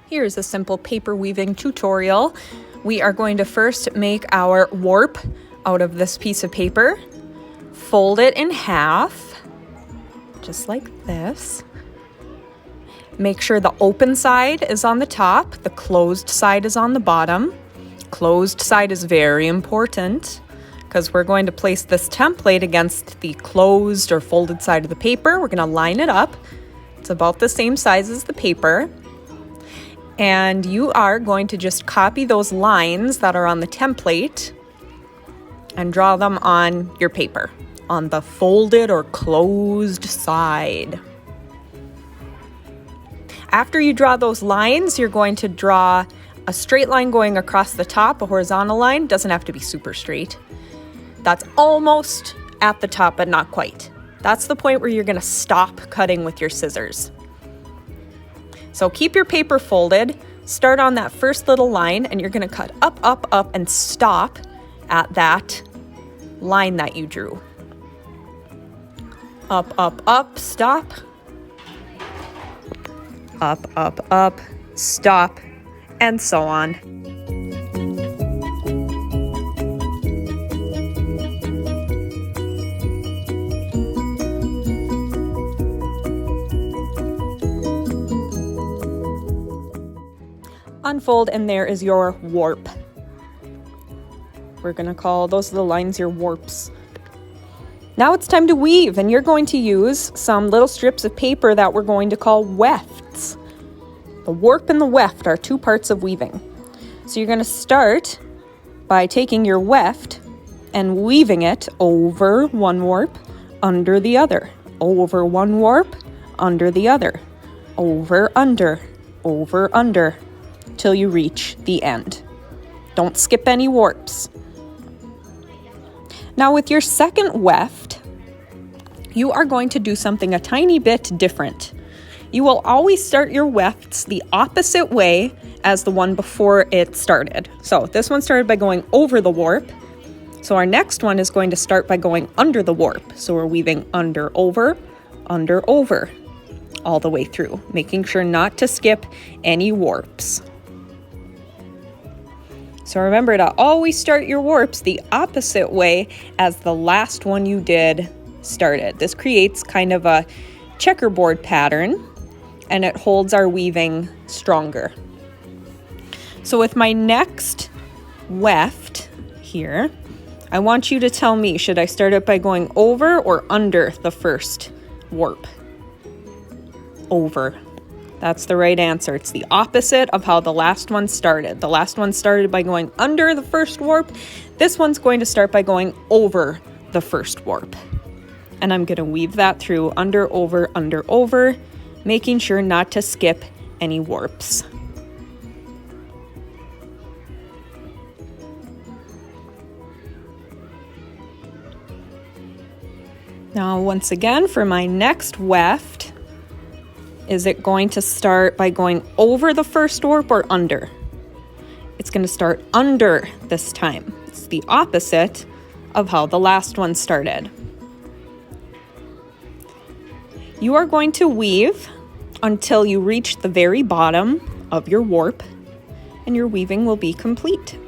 Here's a simple paper weaving tutorial. We are going to first make our warp out of this piece of paper, fold it in half, just like this. Make sure the open side is on the top, the closed side is on the bottom. Closed side is very important because we're going to place this template against the closed or folded side of the paper. We're going to line it up. It's about the same size as the paper. And you are going to just copy those lines that are on the template and draw them on your paper, on the folded or closed side. After you draw those lines, you're going to draw a straight line going across the top, a horizontal line. Doesn't have to be super straight. That's almost at the top, but not quite. That's the point where you're going to stop cutting with your scissors. So keep your paper folded, start on that first little line, and you're going to cut up, up, up, and stop at that line that you drew. Up, up, up, stop. Up, up, up, stop, and so on. Unfold, and there is your warp. We're going to call those the lines your warps. Now it's time to weave, and you're going to use some little strips of paper that we're going to call wefts. The warp and the weft are two parts of weaving. So you're going to start by taking your weft and weaving it over one warp, under the other, over one warp, under the other, over, under, till you reach the end. Don't skip any warps. Now with your second weft, you are going to do something a tiny bit different. You will always start your wefts the opposite way as the one before it started. So this one started by going over the warp. So our next one is going to start by going under the warp. So we're weaving under, over, all the way through, making sure not to skip any warps. So remember to always start your warps the opposite way as the last one you did started. This creates kind of a checkerboard pattern, and it holds our weaving stronger. So with my next weft here, I want you to tell me, should I start it by going over or under the first warp? Over. That's the right answer. It's the opposite of how the last one started. The last one started by going under the first warp. This one's going to start by going over the first warp. And I'm going to weave that through under, over, making sure not to skip any warps. Now, once again, for my next weft, is it going to start by going over the first warp or under? It's going to start under this time. It's the opposite of how the last one started. You are going to weave until you reach the very bottom of your warp, and your weaving will be complete.